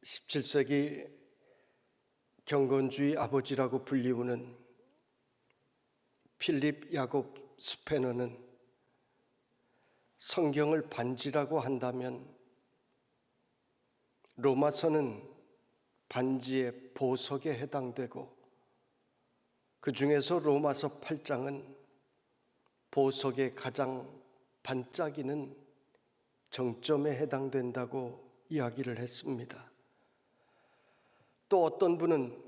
17세기 경건주의 아버지라고 불리우는 필립 야곱 스페너는 성경을 반지라고 한다면 로마서는 반지의 보석에 해당되고, 그 중에서 로마서 8장은 보석의 가장 반짝이는 정점에 해당된다고 이야기를 했습니다. 또 어떤 분은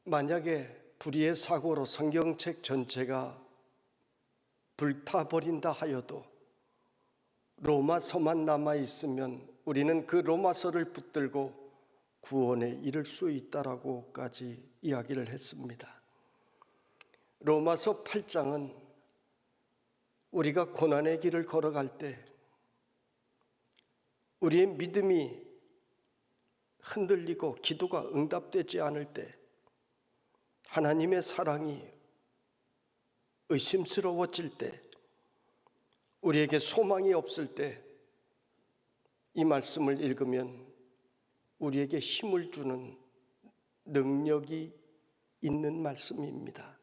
만약에 불의의 사고로 성경책 전체가 불타버린다 하여도 로마서만 남아있으면 우리는 그 로마서를 붙들고 구원에 이를 수 있다라고까지 이야기를 했습니다. 로마서 8장은 우리가 고난의 길을 걸어갈 때 우리의 믿음이 흔들리고 기도가 응답되지 않을 때, 하나님의 사랑이 의심스러워질 때, 우리에게 소망이 없을 때 이 말씀을 읽으면 우리에게 힘을 주는 능력이 있는 말씀입니다.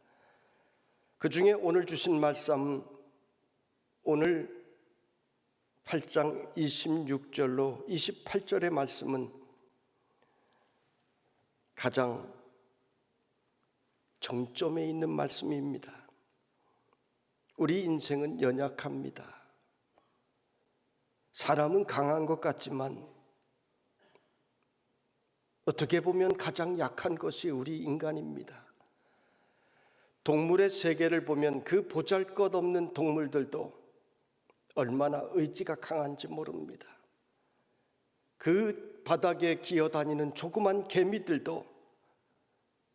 그 중에 오늘 주신 말씀, 오늘 8장 26절로 28절의 말씀은 가장 정점에 있는 말씀입니다. 우리 인생은 연약합니다. 사람은 강한 것 같지만 어떻게 보면 가장 약한 것이 우리 인간입니다. 동물의 세계를 보면 그 보잘것없는 동물들도 얼마나 의지가 강한지 모릅니다. 그 바닥에 기어다니는 조그만 개미들도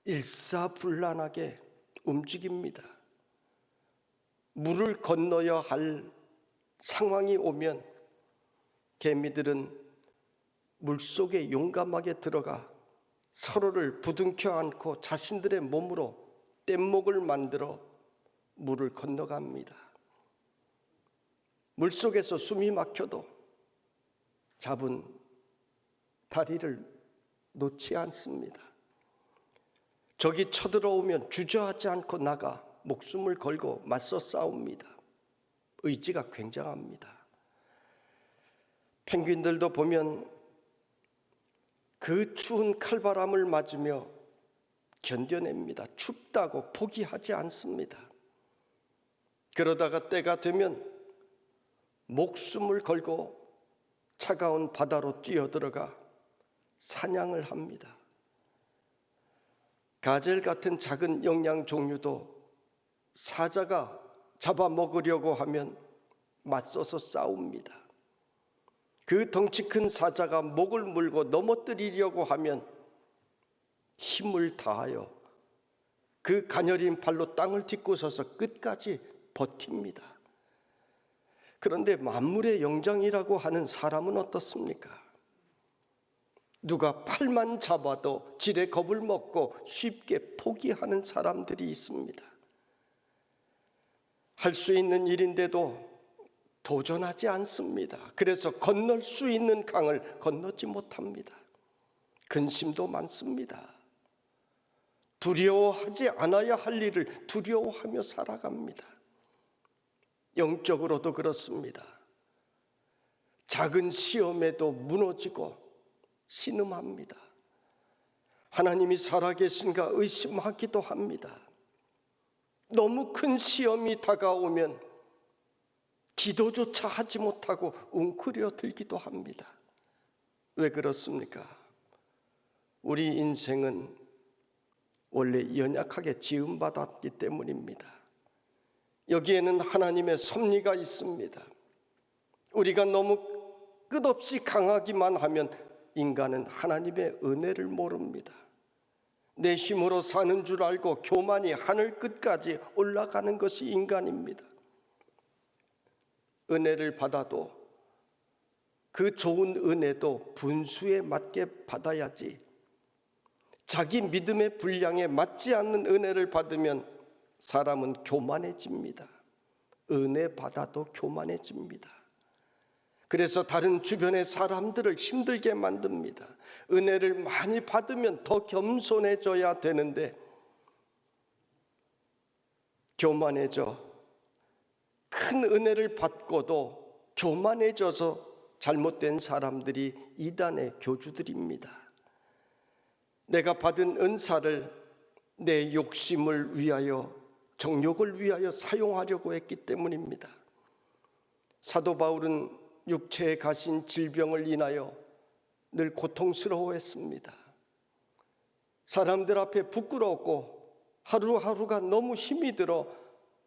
일사불란하게 움직입니다. 물을 건너야 할 상황이 오면 개미들은 물속에 용감하게 들어가 서로를 부둥켜 안고 자신들의 몸으로 뗏목을 만들어 물을 건너갑니다. 물속에서 숨이 막혀도 잡은 다리를 놓지 않습니다. 적이 쳐들어오면 주저하지 않고 나가 목숨을 걸고 맞서 싸웁니다. 의지가 굉장합니다. 펭귄들도 보면 그 추운 칼바람을 맞으며 견뎌냅니다. 춥다고 포기하지 않습니다. 그러다가 때가 되면 목숨을 걸고 차가운 바다로 뛰어들어가 사냥을 합니다. 가젤 같은 작은 영양 종류도 사자가 잡아먹으려고 하면 맞서서 싸웁니다. 그 덩치 큰 사자가 목을 물고 넘어뜨리려고 하면 힘을 다하여 그 가녀린 발로 땅을 딛고 서서 끝까지 버팁니다. 그런데 만물의 영장이라고 하는 사람은 어떻습니까? 누가 팔만 잡아도 지레 겁을 먹고 쉽게 포기하는 사람들이 있습니다. 할 수 있는 일인데도 도전하지 않습니다. 그래서 건널 수 있는 강을 건너지 못합니다. 근심도 많습니다. 두려워하지 않아야 할 일을 두려워하며 살아갑니다. 영적으로도 그렇습니다. 작은 시험에도 무너지고 신음합니다. 하나님이 살아계신가 의심하기도 합니다. 너무 큰 시험이 다가오면 기도조차 하지 못하고 웅크려들기도 합니다. 왜 그렇습니까? 우리 인생은 원래 연약하게 지음받았기 때문입니다. 여기에는 하나님의 섭리가 있습니다. 우리가 너무 끝없이 강하기만 하면 인간은 하나님의 은혜를 모릅니다. 내 힘으로 사는 줄 알고 교만이 하늘 끝까지 올라가는 것이 인간입니다. 은혜를 받아도 그 좋은 은혜도 분수에 맞게 받아야지, 자기 믿음의 분량에 맞지 않는 은혜를 받으면 사람은 교만해집니다. 은혜 받아도 교만해집니다. 그래서 다른 주변의 사람들을 힘들게 만듭니다. 은혜를 많이 받으면 더 겸손해져야 되는데 교만해져, 큰 은혜를 받고도 교만해져서 잘못된 사람들이 이단의 교주들입니다. 내가 받은 은사를 내 욕심을 위하여, 정욕을 위하여 사용하려고 했기 때문입니다. 사도 바울은 육체에 가신 질병을 인하여 늘 고통스러워했습니다. 사람들 앞에 부끄러웠고 하루하루가 너무 힘이 들어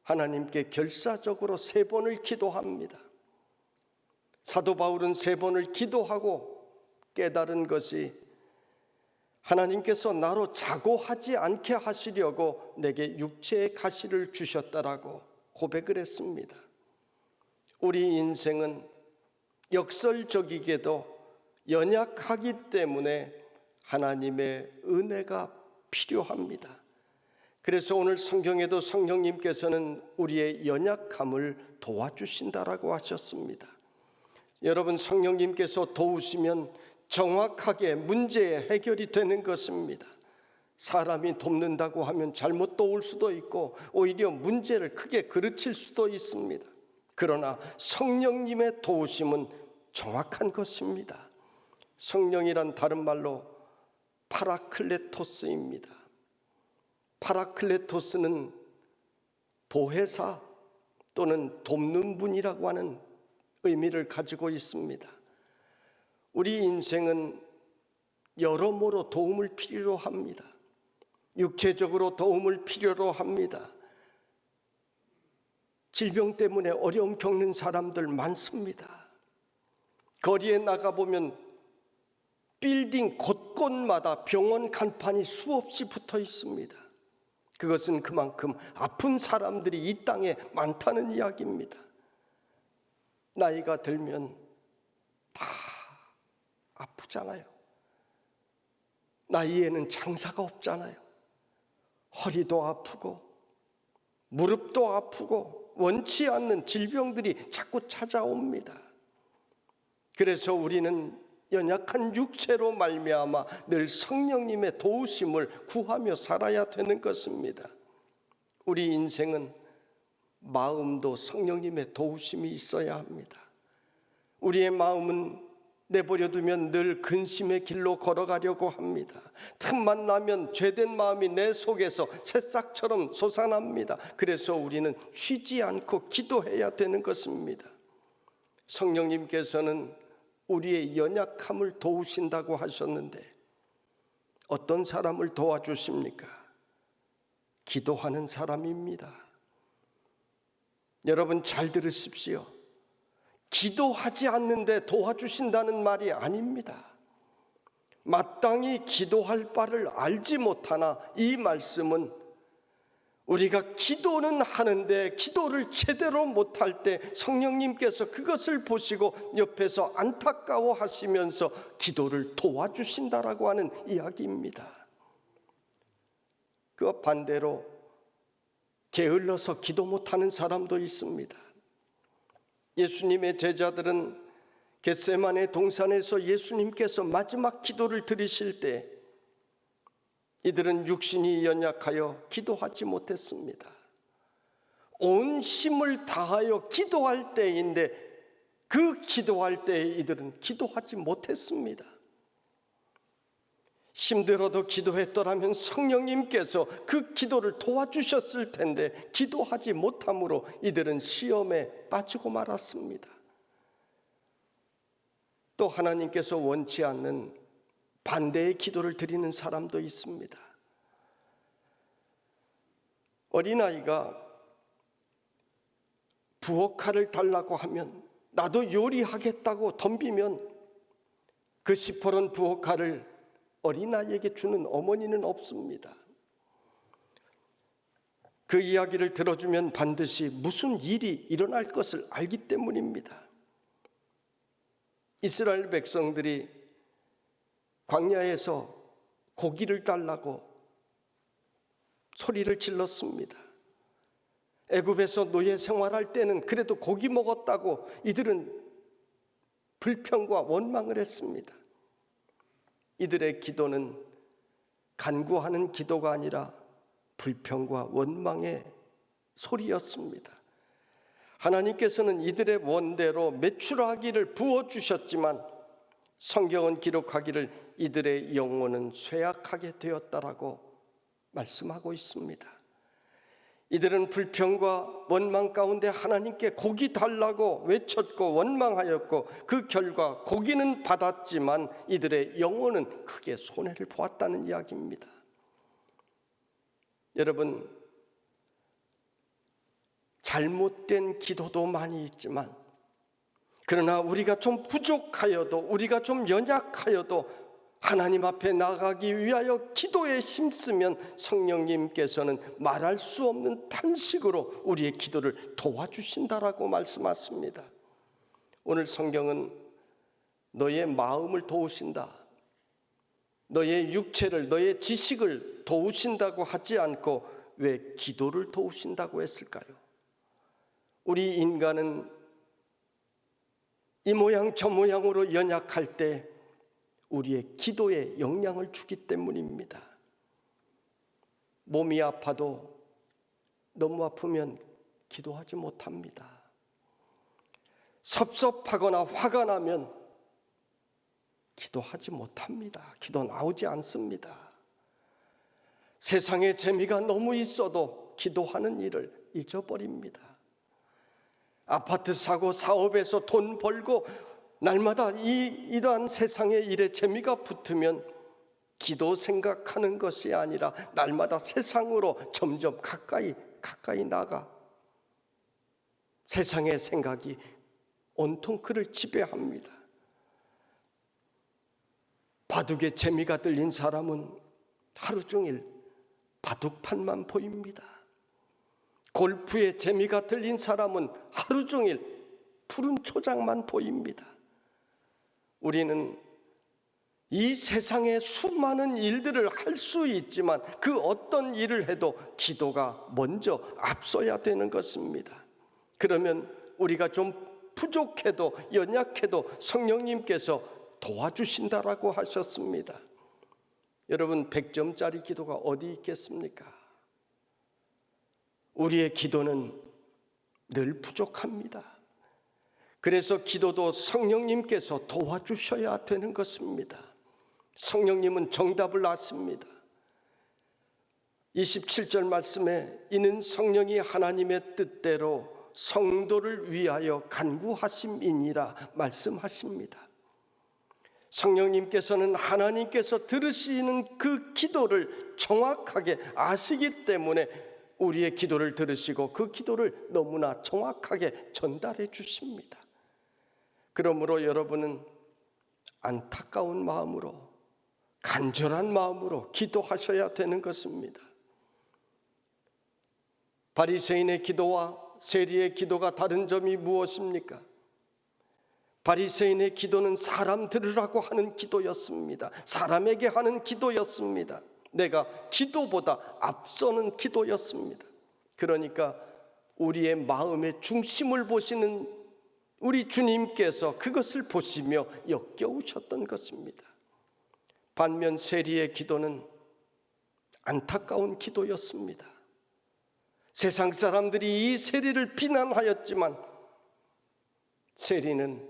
하나님께 결사적으로 3번을 기도합니다. 사도 바울은 3번을 기도하고 깨달은 것이 하나님께서 나로 자고하지 않게 하시려고 내게 육체의 가시를 주셨다라고 고백을 했습니다. 우리 인생은 역설적이게도 연약하기 때문에 하나님의 은혜가 필요합니다. 그래서 오늘 성경에도 성령님께서는 우리의 연약함을 도와주신다라고 하셨습니다. 여러분, 성령님께서 도우시면 정확하게 문제의 해결이 되는 것입니다. 사람이 돕는다고 하면 잘못 도울 수도 있고 오히려 문제를 크게 그르칠 수도 있습니다. 그러나 성령님의 도우심은 정확한 것입니다. 성령이란 다른 말로 파라클레토스입니다. 파라클레토스는 보혜사 또는 돕는 분이라고 하는 의미를 가지고 있습니다. 우리 인생은 여러모로 도움을 필요로 합니다. 육체적으로 도움을 필요로 합니다. 질병 때문에 어려움 겪는 사람들 많습니다. 거리에 나가보면 빌딩 곳곳마다 병원 간판이 수없이 붙어 있습니다. 그것은 그만큼 아픈 사람들이 이 땅에 많다는 이야기입니다. 나이가 들면 다 아프잖아요. 나이에는 장사가 없잖아요. 허리도 아프고 무릎도 아프고 원치 않는 질병들이 자꾸 찾아옵니다. 그래서 우리는 연약한 육체로 말미암아 늘 성령님의 도우심을 구하며 살아야 되는 것입니다. 우리 인생은 마음도 성령님의 도우심이 있어야 합니다. 우리의 마음은 내버려두면 늘 근심의 길로 걸어가려고 합니다. 틈만 나면 죄된 마음이 내 속에서 새싹처럼 솟아납니다. 그래서 우리는 쉬지 않고 기도해야 되는 것입니다. 성령님께서는 우리의 연약함을 도우신다고 하셨는데 어떤 사람을 도와주십니까? 기도하는 사람입니다. 여러분 잘 들으십시오. 기도하지 않는데 도와주신다는 말이 아닙니다. 마땅히 기도할 바를 알지 못하나 이 말씀은 우리가 기도는 하는데 기도를 제대로 못할 때 성령님께서 그것을 보시고 옆에서 안타까워 하시면서 기도를 도와주신다라고 하는 이야기입니다. 그 반대로 게을러서 기도 못하는 사람도 있습니다. 예수님의 제자들은 겟세마네 동산에서 예수님께서 마지막 기도를 드리실 때 이들은 육신이 연약하여 기도하지 못했습니다. 온 힘을 다하여 기도할 때인데 그 기도할 때에 이들은 기도하지 못했습니다. 힘들어도 기도했더라면 성령님께서 그 기도를 도와주셨을 텐데 기도하지 못함으로 이들은 시험에 빠지고 말았습니다. 또 하나님께서 원치 않는 반대의 기도를 드리는 사람도 있습니다. 어린아이가 부엌칼을 달라고 하면 나도 요리하겠다고 덤비면 그 시퍼런 부엌칼을 어린아이에게 주는 어머니는 없습니다. 그 이야기를 들어주면 반드시 무슨 일이 일어날 것을 알기 때문입니다. 이스라엘 백성들이 광야에서 고기를 달라고 소리를 질렀습니다. 애굽에서 노예 생활할 때는 그래도 고기 먹었다고 이들은 불평과 원망을 했습니다. 이들의 기도는 간구하는 기도가 아니라 불평과 원망의 소리였습니다. 하나님께서는 이들의 원대로 메추라기를 부어주셨지만 성경은 기록하기를 이들의 영혼은 쇠약하게 되었다라고 말씀하고 있습니다. 이들은 불평과 원망 가운데 하나님께 고기 달라고 외쳤고 원망하였고 그 결과 고기는 받았지만 이들의 영혼은 크게 손해를 보았다는 이야기입니다. 여러분, 잘못된 기도도 많이 있지만 그러나 우리가 좀 부족하여도 우리가 좀 연약하여도 하나님 앞에 나가기 위하여 기도에 힘쓰면 성령님께서는 말할 수 없는 탄식으로 우리의 기도를 도와주신다라고 말씀하십니다. 오늘 성경은 너의 마음을 도우신다, 너의 육체를, 너의 지식을 도우신다고 하지 않고 왜 기도를 도우신다고 했을까요? 우리 인간은 이 모양 저 모양으로 연약할 때 우리의 기도에 영향을 주기 때문입니다. 몸이 아파도 너무 아프면 기도하지 못합니다. 섭섭하거나 화가 나면 기도하지 못합니다. 기도 나오지 않습니다. 세상에 재미가 너무 있어도 기도하는 일을 잊어버립니다. 아파트 사고 사업에서 돈 벌고 날마다 이러한 세상의 일에 재미가 붙으면 기도 생각하는 것이 아니라 날마다 세상으로 점점 가까이 나가 세상의 생각이 온통 그를 지배합니다. 바둑에 재미가 들린 사람은 하루 종일 바둑판만 보입니다. 골프에 재미가 들린 사람은 하루 종일 푸른 초장만 보입니다. 우리는 이 세상의 수많은 일들을 할 수 있지만 그 어떤 일을 해도 기도가 먼저 앞서야 되는 것입니다. 그러면 우리가 좀 부족해도 연약해도 성령님께서 도와주신다라고 하셨습니다. 여러분, 100점짜리 기도가 어디 있겠습니까? 우리의 기도는 늘 부족합니다. 그래서 기도도 성령님께서 도와주셔야 되는 것입니다. 성령님은 정답을 아십니다. 27절 말씀에 이는 성령이 하나님의 뜻대로 성도를 위하여 간구하심이니라 말씀하십니다. 성령님께서는 하나님께서 들으시는 그 기도를 정확하게 아시기 때문에 우리의 기도를 들으시고 그 기도를 너무나 정확하게 전달해 주십니다. 그러므로 여러분은 안타까운 마음으로 간절한 마음으로 기도하셔야 되는 것입니다. 바리새인의 기도와 세리의 기도가 다른 점이 무엇입니까? 바리새인의 기도는 사람 들으라고 하는 기도였습니다. 사람에게 하는 기도였습니다. 내가 기도보다 앞서는 기도였습니다. 그러니까 우리의 마음의 중심을 보시는 우리 주님께서 그것을 보시며 역겨우셨던 것입니다. 반면 세리의 기도는 안타까운 기도였습니다. 세상 사람들이 이 세리를 비난하였지만 세리는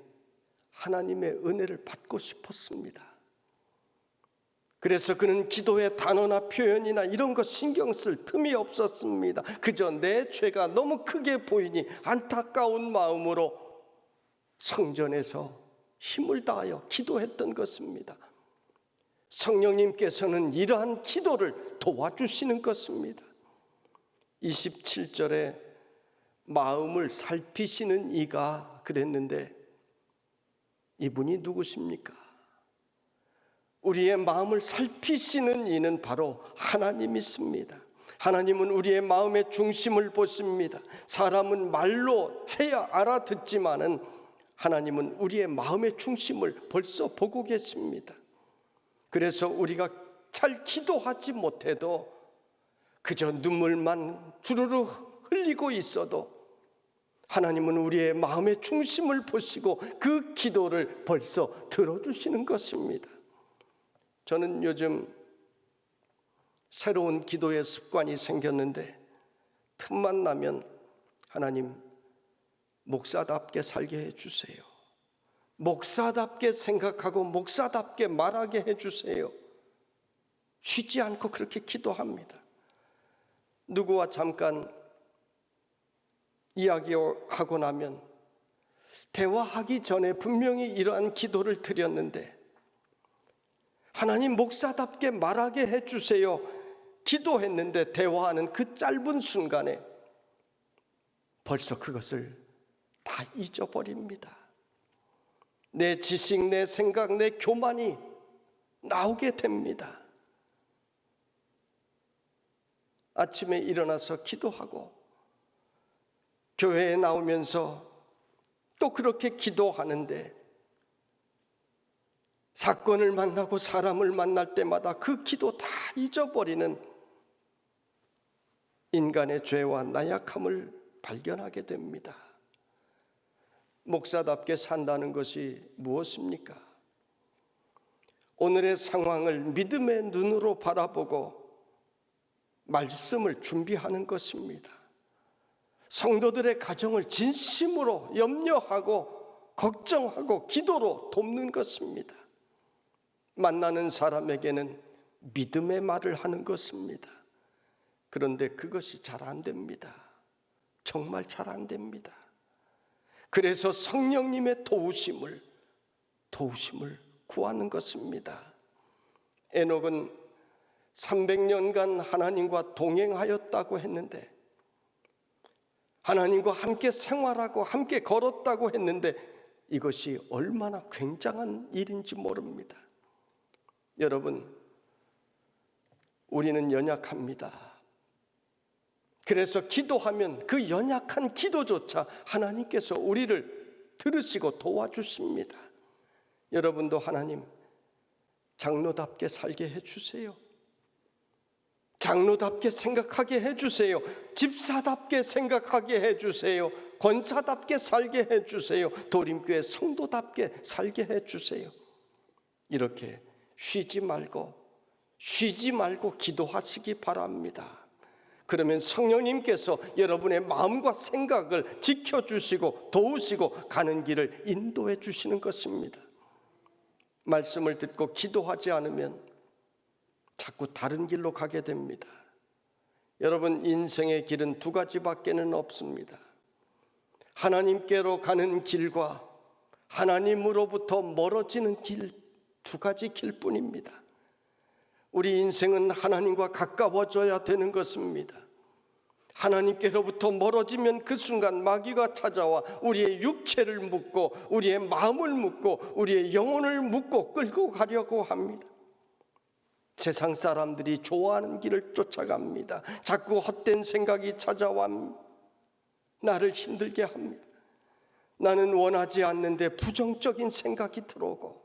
하나님의 은혜를 받고 싶었습니다. 그래서 그는 기도의 단어나 표현이나 이런 것 신경 쓸 틈이 없었습니다. 그저 내 죄가 너무 크게 보이니 안타까운 마음으로 성전에서 힘을 다하여 기도했던 것입니다. 성령님께서는 이러한 기도를 도와주시는 것입니다. 27절에 마음을 살피시는 이가 그랬는데 이분이 누구십니까? 우리의 마음을 살피시는 이는 바로 하나님이십니다. 하나님은 우리의 마음의 중심을 보십니다. 사람은 말로 해야 알아듣지만은 하나님은 우리의 마음의 중심을 벌써 보고 계십니다. 그래서 우리가 잘 기도하지 못해도 그저 눈물만 주르르 흘리고 있어도 하나님은 우리의 마음의 중심을 보시고 그 기도를 벌써 들어주시는 것입니다. 저는 요즘 새로운 기도의 습관이 생겼는데 틈만 나면 하나님, 목사답게 살게 해주세요. 목사답게 생각하고 목사답게 말하게 해주세요. 쉬지 않고 그렇게 기도합니다. 누구와 잠깐 이야기하고 나면 대화하기 전에 분명히 이러한 기도를 드렸는데, 하나님 목사답게 말하게 해주세요 기도했는데 대화하는 그 짧은 순간에 벌써 그것을 다 잊어버립니다. 내 지식, 내 생각, 내 교만이 나오게 됩니다. 아침에 일어나서 기도하고 교회에 나오면서 또 그렇게 기도하는데, 사건을 만나고 사람을 만날 때마다 그 기도 다 잊어버리는 인간의 죄와 나약함을 발견하게 됩니다. 목사답게 산다는 것이 무엇입니까? 오늘의 상황을 믿음의 눈으로 바라보고 말씀을 준비하는 것입니다. 성도들의 가정을 진심으로 염려하고 걱정하고 기도로 돕는 것입니다. 만나는 사람에게는 믿음의 말을 하는 것입니다. 그런데 그것이 잘 안 됩니다. 정말 잘 안 됩니다. 그래서 성령님의 도우심을 구하는 것입니다. 에녹은 300년간 하나님과 동행하였다고 했는데, 하나님과 함께 생활하고 함께 걸었다고 했는데, 이것이 얼마나 굉장한 일인지 모릅니다. 여러분, 우리는 연약합니다. 그래서 기도하면 그 연약한 기도조차 하나님께서 우리를 들으시고 도와주십니다. 여러분도 하나님, 장로답게 살게 해주세요. 장로답게 생각하게 해주세요. 집사답게 생각하게 해주세요. 권사답게 살게 해주세요. 도림교회 성도답게 살게 해주세요. 이렇게 쉬지 말고 기도하시기 바랍니다. 그러면 성령님께서 여러분의 마음과 생각을 지켜주시고 도우시고 가는 길을 인도해 주시는 것입니다. 말씀을 듣고 기도하지 않으면 자꾸 다른 길로 가게 됩니다. 여러분, 인생의 길은 두 가지밖에는 없습니다. 하나님께로 가는 길과 하나님으로부터 멀어지는 길, 두 가지 길뿐입니다. 우리 인생은 하나님과 가까워져야 되는 것입니다. 하나님께로부터 멀어지면 그 순간 마귀가 찾아와 우리의 육체를 묶고 우리의 마음을 묶고 우리의 영혼을 묶고 끌고 가려고 합니다. 세상 사람들이 좋아하는 길을 쫓아갑니다. 자꾸 헛된 생각이 찾아와 나를 힘들게 합니다. 나는 원하지 않는데 부정적인 생각이 들어오고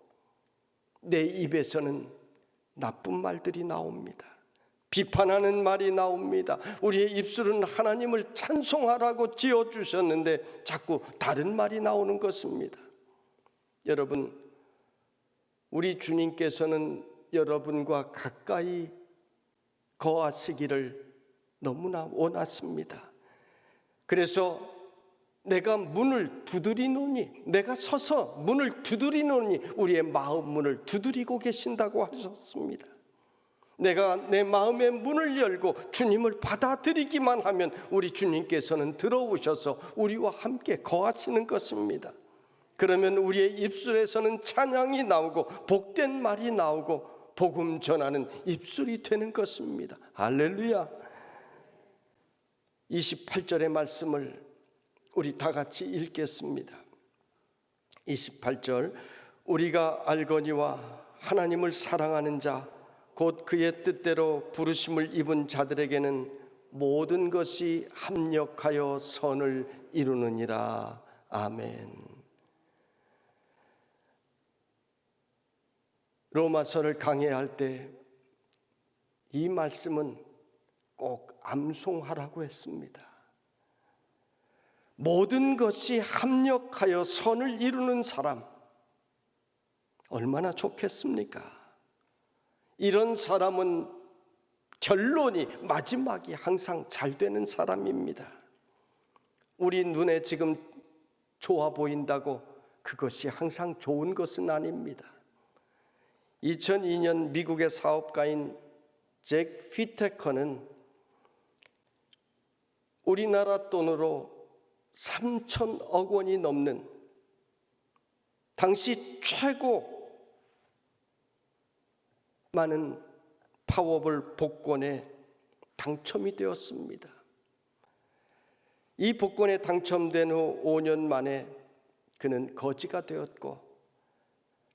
내 입에서는 나쁜 말들이 나옵니다. 비판하는 말이 나옵니다. 우리의 입술은 하나님을 찬송하라고 지어주셨는데 자꾸 다른 말이 나오는 것입니다. 여러분, 우리 주님께서는 여러분과 가까이 거하시기를 너무나 원하십니다. 그래서 내가 문을 두드리노니, 내가 서서 문을 두드리노니 우리의 마음 문을 두드리고 계신다고 하셨습니다. 내가 내 마음의 문을 열고 주님을 받아들이기만 하면 우리 주님께서는 들어오셔서 우리와 함께 거하시는 것입니다. 그러면 우리의 입술에서는 찬양이 나오고 복된 말이 나오고 복음 전하는 입술이 되는 것입니다. 할렐루야. 28절의 말씀을 우리 다 같이 읽겠습니다. 28절, 우리가 알거니와 하나님을 사랑하는 자 곧 그의 뜻대로 부르심을 입은 자들에게는 모든 것이 합력하여 선을 이루느니라. 아멘. 로마서를 강해할 때 이 말씀은 꼭 암송하라고 했습니다. 모든 것이 합력하여 선을 이루는 사람, 얼마나 좋겠습니까? 이런 사람은 결론이, 마지막이 항상 잘 되는 사람입니다. 우리 눈에 지금 좋아 보인다고 그것이 항상 좋은 것은 아닙니다. 2002년 미국의 사업가인 잭 휘테커는 우리나라 돈으로 3천억 원이 넘는 당시 최고 많은 파워볼 복권에 당첨이 되었습니다. 이 복권에 당첨된 후 5년 만에 그는 거지가 되었고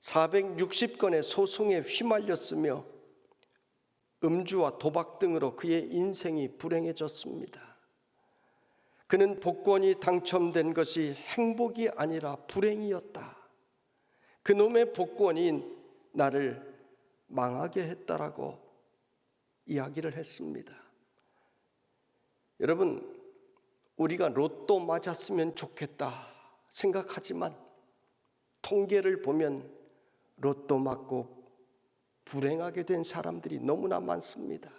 460건의 소송에 휘말렸으며 음주와 도박 등으로 그의 인생이 불행해졌습니다. 그는 복권이 당첨된 것이 행복이 아니라 불행이었다. 그놈의 복권이 나를 망하게 했다라고 이야기를 했습니다. 여러분, 우리가 로또 맞았으면 좋겠다 생각하지만 통계를 보면 로또 맞고 불행하게 된 사람들이 너무나 많습니다.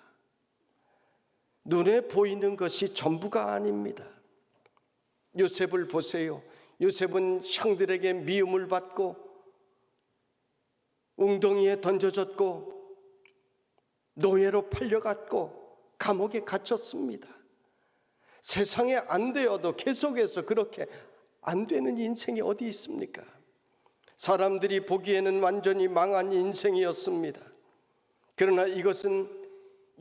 눈에 보이는 것이 전부가 아닙니다. 요셉을 보세요. 요셉은 형들에게 미움을 받고 웅덩이에 던져졌고 노예로 팔려갔고 감옥에 갇혔습니다. 세상에 안 되어도 계속해서 그렇게 안 되는 인생이 어디 있습니까? 사람들이 보기에는 완전히 망한 인생이었습니다. 그러나 이것은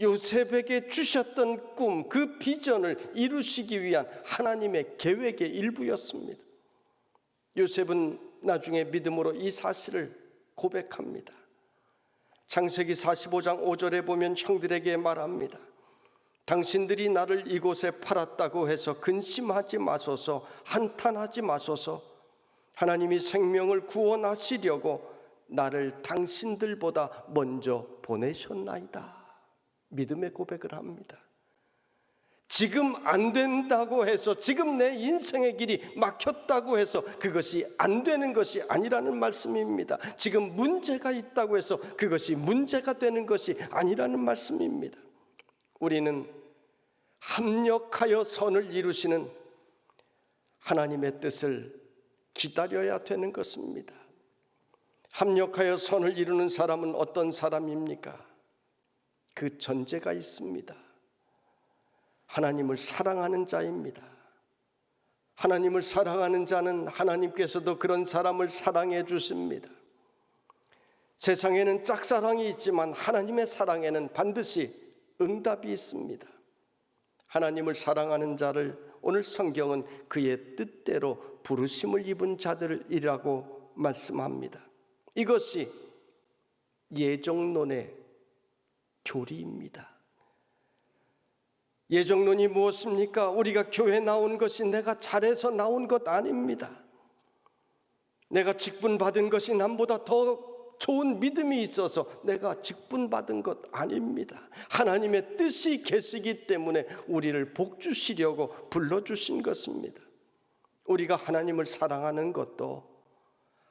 요셉에게 주셨던 꿈, 그 비전을 이루시기 위한 하나님의 계획의 일부였습니다. 요셉은 나중에 믿음으로 이 사실을 고백합니다. 창세기 45장 5절에 보면 형들에게 말합니다. 당신들이 나를 이곳에 팔았다고 해서 근심하지 마소서, 한탄하지 마소서. 하나님이 생명을 구원하시려고 나를 당신들보다 먼저 보내셨나이다. 믿음의 고백을 합니다. 지금 안 된다고 해서, 지금 내 인생의 길이 막혔다고 해서 그것이 안 되는 것이 아니라는 말씀입니다. 지금 문제가 있다고 해서 그것이 문제가 되는 것이 아니라는 말씀입니다. 우리는 합력하여 선을 이루시는 하나님의 뜻을 기다려야 되는 것입니다. 합력하여 선을 이루는 사람은 어떤 사람입니까? 그 전제가 있습니다. 하나님을 사랑하는 자입니다. 하나님을 사랑하는 자는 하나님께서도 그런 사람을 사랑해 주십니다. 세상에는 짝사랑이 있지만 하나님의 사랑에는 반드시 응답이 있습니다. 하나님을 사랑하는 자를 오늘 성경은 그의 뜻대로 부르심을 입은 자들이라고 말씀합니다. 이것이 예정론의 교리입니다. 예정론이 무엇입니까? 우리가 교회 나온 것이 내가 잘해서 나온 것 아닙니다. 내가 직분 받은 것이 남보다 더 좋은 믿음이 있어서 내가 직분 받은 것 아닙니다. 하나님의 뜻이 계시기 때문에 우리를 복 주시려고 불러주신 것입니다. 우리가 하나님을 사랑하는 것도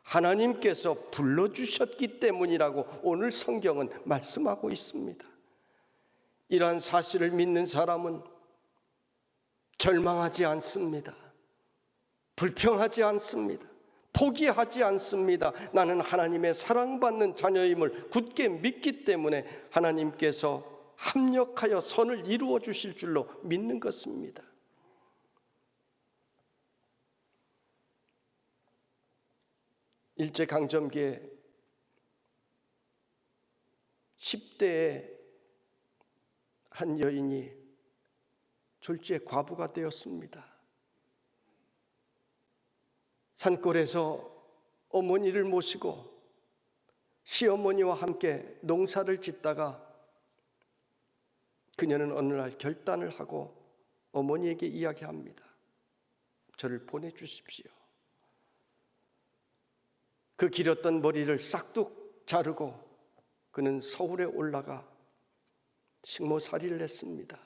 하나님께서 불러주셨기 때문이라고 오늘 성경은 말씀하고 있습니다. 이러한 사실을 믿는 사람은 절망하지 않습니다. 불평하지 않습니다. 포기하지 않습니다. 나는 하나님의 사랑받는 자녀임을 굳게 믿기 때문에 하나님께서 합력하여 선을 이루어 주실 줄로 믿는 것입니다. 일제강점기에 10대의 한 여인이 졸지에 과부가 되었습니다. 산골에서 어머니를 모시고 시어머니와 함께 농사를 짓다가 그녀는 어느 날 결단을 하고 어머니에게 이야기합니다. 저를 보내주십시오. 그 길었던 머리를 싹둑 자르고 그는 서울에 올라가 식모살이를 했습니다.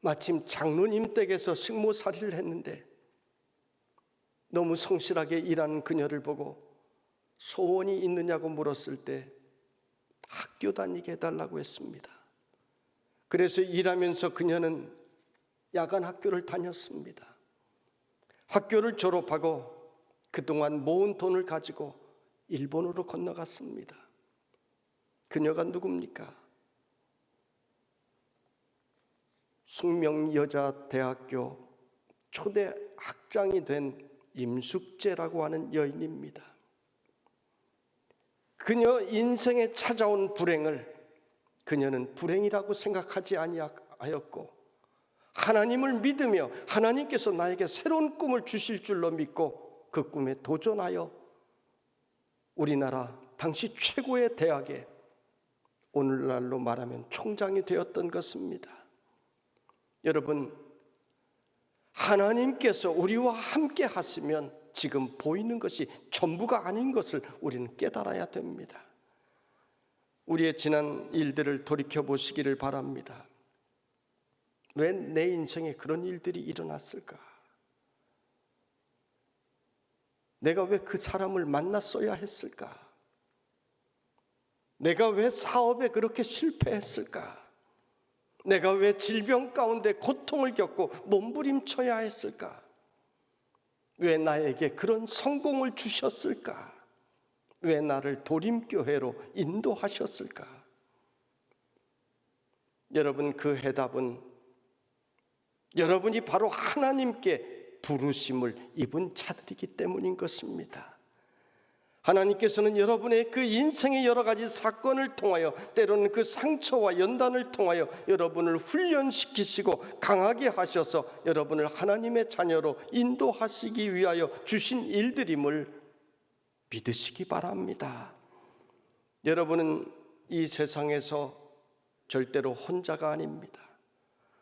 마침 장로님 댁에서 식모살이를 했는데 너무 성실하게 일하는 그녀를 보고 소원이 있느냐고 물었을 때 학교 다니게 해달라고 했습니다. 그래서 일하면서 그녀는 야간 학교를 다녔습니다. 학교를 졸업하고 그동안 모은 돈을 가지고 일본으로 건너갔습니다. 그녀가 누굽니까? 숙명여자대학교 초대 학장이 된 임숙재라고 하는 여인입니다. 그녀 인생에 찾아온 불행을 그녀는 불행이라고 생각하지 아니하였고 하나님을 믿으며 하나님께서 나에게 새로운 꿈을 주실 줄로 믿고 그 꿈에 도전하여 우리나라 당시 최고의 대학에 오늘날로 말하면 총장이 되었던 것입니다. 여러분, 하나님께서 우리와 함께 하시면 지금 보이는 것이 전부가 아닌 것을 우리는 깨달아야 됩니다. 우리의 지난 일들을 돌이켜 보시기를 바랍니다. 왜 내 인생에 그런 일들이 일어났을까? 내가 왜 그 사람을 만났어야 했을까? 내가 왜 사업에 그렇게 실패했을까? 내가 왜 질병 가운데 고통을 겪고 몸부림쳐야 했을까? 왜 나에게 그런 성공을 주셨을까? 왜 나를 도림교회로 인도하셨을까? 여러분, 그 해답은 여러분이 바로 하나님께 부르심을 입은 자들이기 때문인 것입니다. 하나님께서는 여러분의 그 인생의 여러 가지 사건을 통하여 때로는 그 상처와 연단을 통하여 여러분을 훈련시키시고 강하게 하셔서 여러분을 하나님의 자녀로 인도하시기 위하여 주신 일들임을 믿으시기 바랍니다. 여러분은 이 세상에서 절대로 혼자가 아닙니다.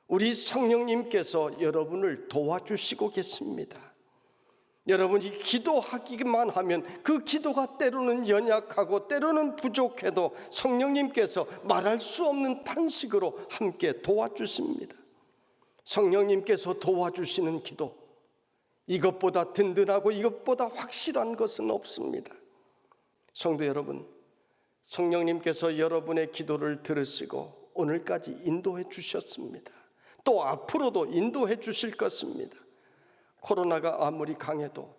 우리 성령님께서 여러분을 도와주시고 계십니다. 여러분이 기도하기만 하면 그 기도가 때로는 연약하고 때로는 부족해도 성령님께서 말할 수 없는 탄식으로 함께 도와주십니다. 성령님께서 도와주시는 기도, 이것보다 든든하고 이것보다 확실한 것은 없습니다. 성도 여러분, 성령님께서 여러분의 기도를 들으시고 오늘까지 인도해 주셨습니다. 또 앞으로도 인도해 주실 것입니다. 코로나가 아무리 강해도,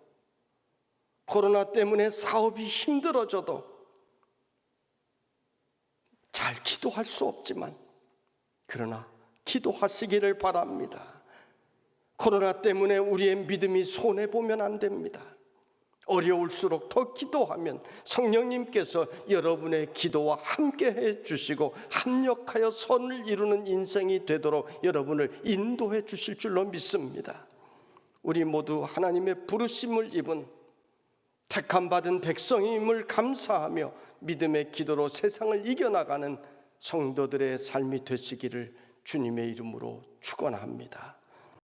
코로나 때문에 사업이 힘들어져도 잘 기도할 수 없지만 그러나 기도하시기를 바랍니다. 코로나 때문에 우리의 믿음이 손해보면 안 됩니다. 어려울수록 더 기도하면 성령님께서 여러분의 기도와 함께 해주시고 합력하여 선을 이루는 인생이 되도록 여러분을 인도해 주실 줄로 믿습니다. 우리 모두 하나님의 부르심을 입은 택함받은 백성임을 감사하며 믿음의 기도로 세상을 이겨나가는 성도들의 삶이 되시기를 주님의 이름으로 축원합니다.